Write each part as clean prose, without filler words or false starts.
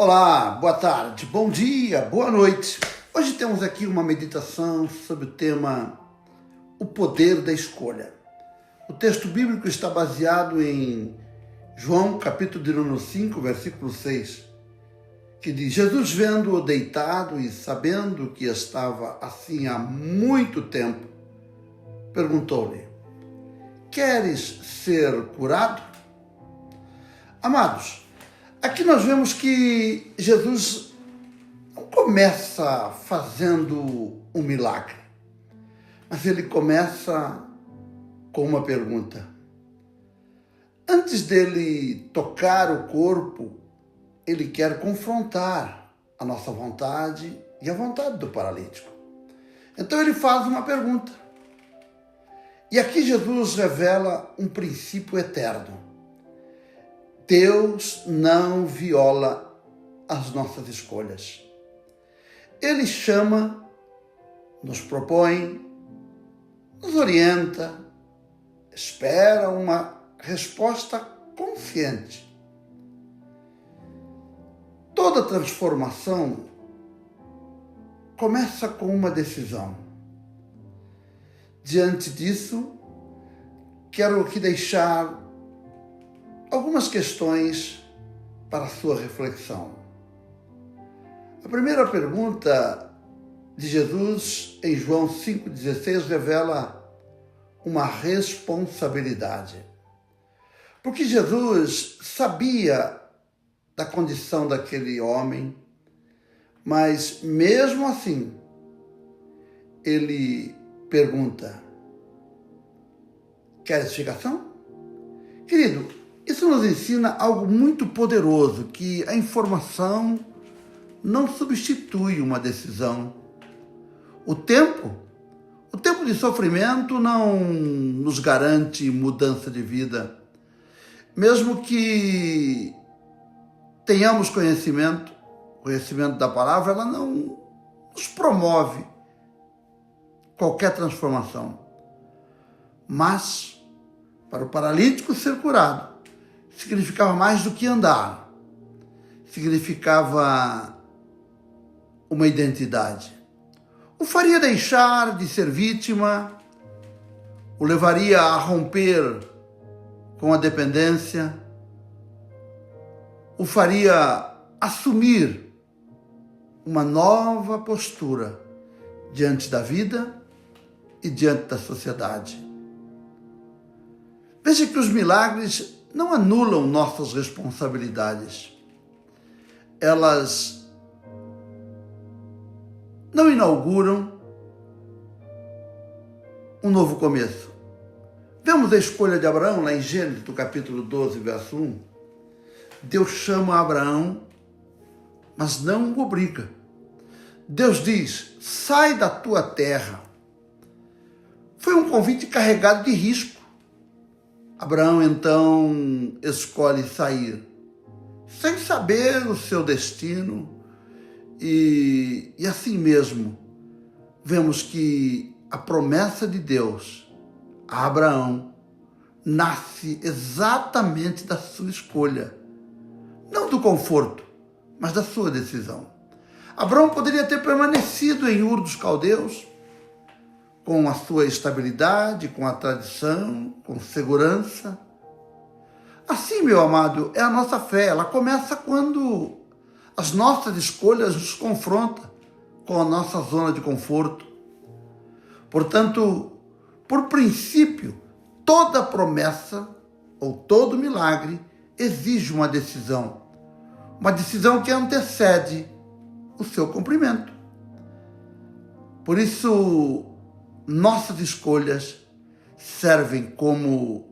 Olá, boa tarde, bom dia, boa noite. Hoje temos aqui uma meditação sobre o tema O Poder da Escolha. O texto bíblico está baseado em João, capítulo de número 5, versículo 6, que diz: Jesus, vendo-o deitado e sabendo que estava assim há muito tempo, perguntou-lhe: Queres ser curado? Amados, aqui nós vemos que Jesus não começa fazendo um milagre, mas ele começa com uma pergunta. Antes dele tocar o corpo, ele quer confrontar a nossa vontade e a vontade do paralítico. Então ele faz uma pergunta. E aqui Jesus revela um princípio eterno. Deus não viola as nossas escolhas. Ele chama, nos propõe, nos orienta, espera uma resposta consciente. Toda transformação começa com uma decisão. Diante disso, quero aqui deixar algumas questões para a sua reflexão. A primeira pergunta de Jesus em João 5,16 revela uma responsabilidade. Porque Jesus sabia da condição daquele homem, mas mesmo assim, ele pergunta: quer explicação? Querido, isso nos ensina algo muito poderoso, que a informação não substitui uma decisão. O tempo de sofrimento não nos garante mudança de vida. Mesmo que tenhamos conhecimento da palavra, ela não nos promove qualquer transformação. Mas, para o paralítico ser curado, significava mais do que andar. Significava uma identidade. O faria deixar de ser vítima, o levaria a romper com a dependência, o faria assumir uma nova postura diante da vida e diante da sociedade. Veja que os milagres não anulam nossas responsabilidades. Elas não inauguram um novo começo. Vemos a escolha de Abraão lá em Gênesis, do capítulo 12, verso 1. Deus chama Abraão, mas não o obriga. Deus diz: sai da tua terra. Foi um convite carregado de risco. Abraão, então, escolhe sair, sem saber o seu destino, e assim mesmo, vemos que a promessa de Deus a Abraão nasce exatamente da sua escolha, não do conforto, mas da sua decisão. Abraão poderia ter permanecido em Ur dos Caldeus, com a sua estabilidade, com a tradição, com segurança. Assim, meu amado, é a nossa fé. Ela começa quando as nossas escolhas nos confrontam com a nossa zona de conforto. Portanto, por princípio, toda promessa ou todo milagre exige uma decisão que antecede o seu cumprimento. Por isso, nossas escolhas servem como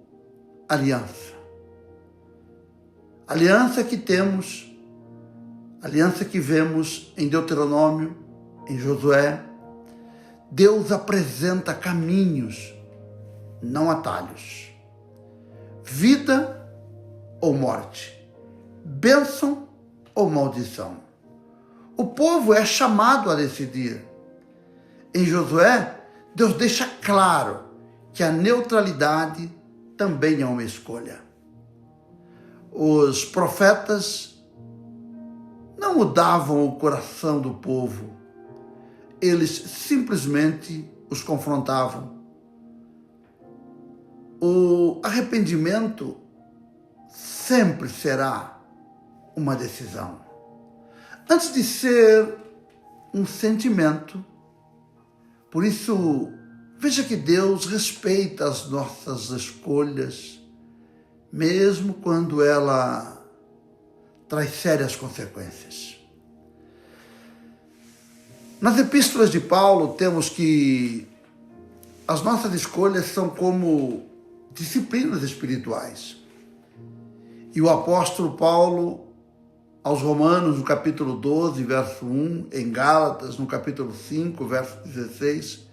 aliança. Aliança que temos, aliança que vemos em Deuteronômio, em Josué. Deus apresenta caminhos, não atalhos. Vida ou morte, bênção ou maldição. O povo é chamado a decidir. Em Josué, Deus deixa claro que a neutralidade também é uma escolha. Os profetas não mudavam o coração do povo, eles simplesmente os confrontavam. O arrependimento sempre será uma decisão. Antes de ser um sentimento, por isso, veja que Deus respeita as nossas escolhas, mesmo quando ela traz sérias consequências. Nas epístolas de Paulo, temos que as nossas escolhas são como disciplinas espirituais. E o apóstolo Paulo, aos Romanos, no capítulo 12, verso 1, em Gálatas, no capítulo 5, verso 16,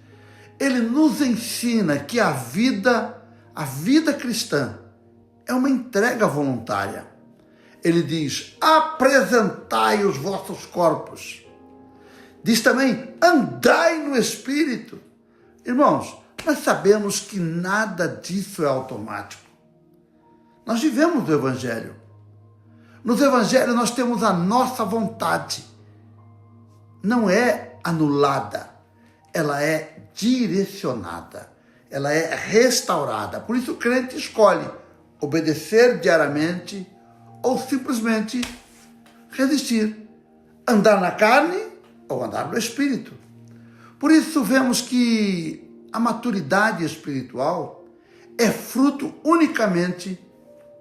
ele nos ensina que a vida cristã é uma entrega voluntária. Ele diz, apresentai os vossos corpos. Diz também, andai no Espírito. Irmãos, nós sabemos que nada disso é automático. Nós vivemos o Evangelho. No Evangelho nós temos a nossa vontade. Não é anulada, ela é direcionada, ela é restaurada. Por isso o crente escolhe obedecer diariamente ou simplesmente resistir, andar na carne ou andar no Espírito. Por isso vemos que a maturidade espiritual é fruto unicamente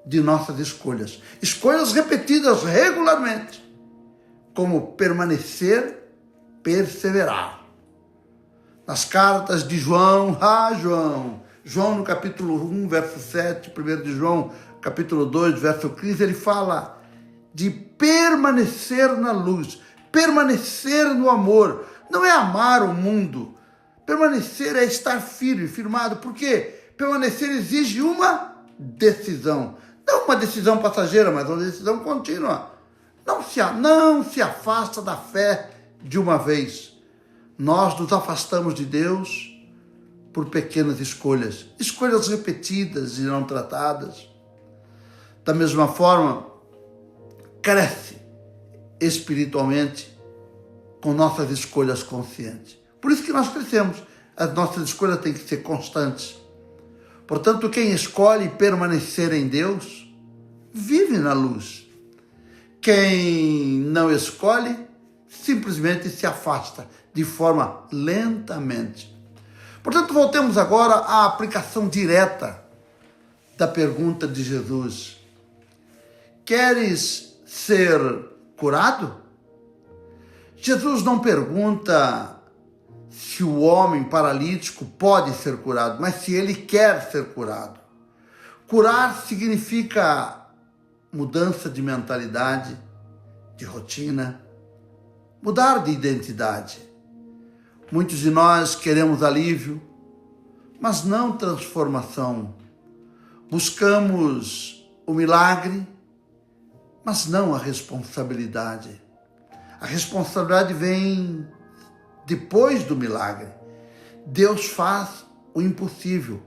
de nossas escolhas. Escolhas repetidas regularmente, como permanecer, perseverar. Nas cartas de João, João no capítulo 1, verso 7, 1 de João, capítulo 2, verso 15, ele fala de permanecer na luz, permanecer no amor. Não é amar o mundo. Permanecer é estar firme, firmado. Por quê? Permanecer exige uma decisão. Não uma decisão passageira, mas uma decisão contínua. Não se afasta da fé de uma vez. Nós nos afastamos de Deus por pequenas escolhas. Escolhas repetidas e não tratadas. Da mesma forma, cresce espiritualmente com nossas escolhas conscientes. Por isso que nós crescemos. As nossas escolhas têm que ser constantes. Portanto, quem escolhe permanecer em Deus, vive na luz. Quem não escolhe, simplesmente se afasta de forma lentamente. Portanto, voltemos agora à aplicação direta da pergunta de Jesus. Queres ser curado? Jesus não pergunta se o homem paralítico pode ser curado, mas se ele quer ser curado. Curar significa mudança de mentalidade, de rotina, mudar de identidade. Muitos de nós queremos alívio, mas não transformação. Buscamos o milagre, mas não a responsabilidade. A responsabilidade vem depois do milagre. Deus faz o impossível,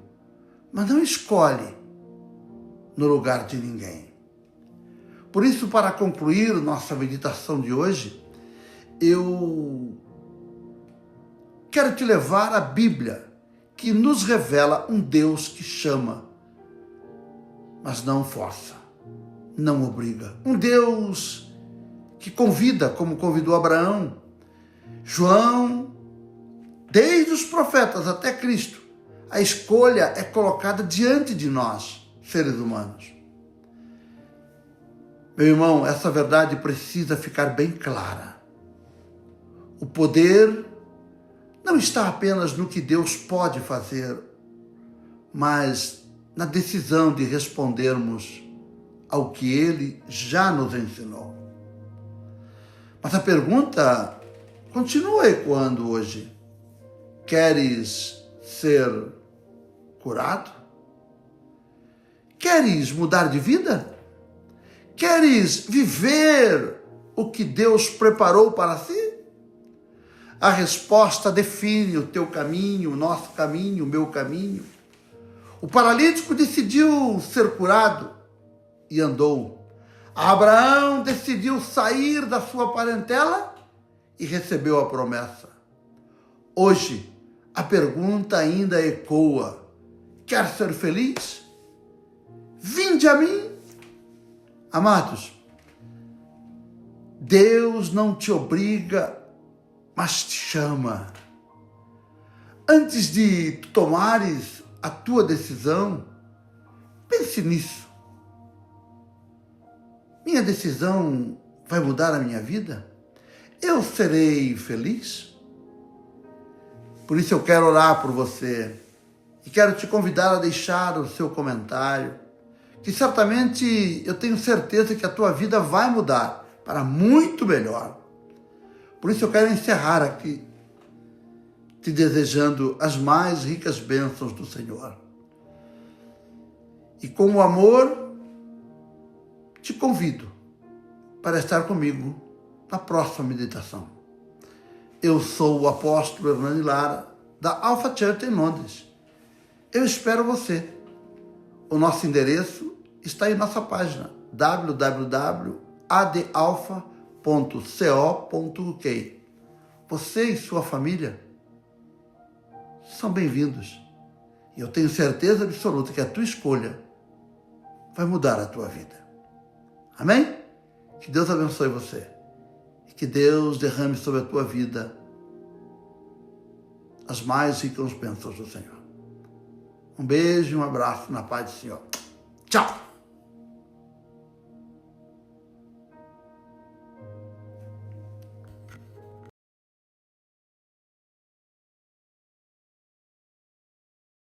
mas não escolhe no lugar de ninguém. Por isso, para concluir nossa meditação de hoje, eu quero te levar à Bíblia, que nos revela um Deus que chama, mas não força, não obriga. Um Deus que convida, como convidou Abraão, João, desde os profetas até Cristo. A escolha é colocada diante de nós, seres humanos. Meu irmão, essa verdade precisa ficar bem clara. O poder não está apenas no que Deus pode fazer, mas na decisão de respondermos ao que Ele já nos ensinou. Mas a pergunta continua ecoando hoje. Queres ser curado? Queres mudar de vida? Queres viver o que Deus preparou para si? A resposta define o teu caminho, o nosso caminho, o meu caminho. O paralítico decidiu ser curado e andou. Abraão decidiu sair da sua parentela e recebeu a promessa. Hoje, a pergunta ainda ecoa: quer ser feliz? Vinde a mim. Amados, Deus não te obriga, mas te chama. Antes de tomares a tua decisão, pense nisso. Minha decisão vai mudar a minha vida? Eu serei feliz? Por isso eu quero orar por você e quero te convidar a deixar o seu comentário, que certamente eu tenho certeza que a tua vida vai mudar para muito melhor. Por isso eu quero encerrar aqui, te desejando as mais ricas bênçãos do Senhor. E com o amor, te convido para estar comigo na próxima meditação. Eu sou o apóstolo Hernani Lara, da Alpha Church em Londres. Eu espero você. O nosso endereço está em nossa página www.adalpha.co.uk. Você e sua família são bem-vindos. E eu tenho certeza absoluta que a tua escolha vai mudar a tua vida. Amém? Que Deus abençoe você. E que Deus derrame sobre a tua vida as mais ricas bênçãos do Senhor. Um beijo e um abraço na paz do Senhor. Tchau!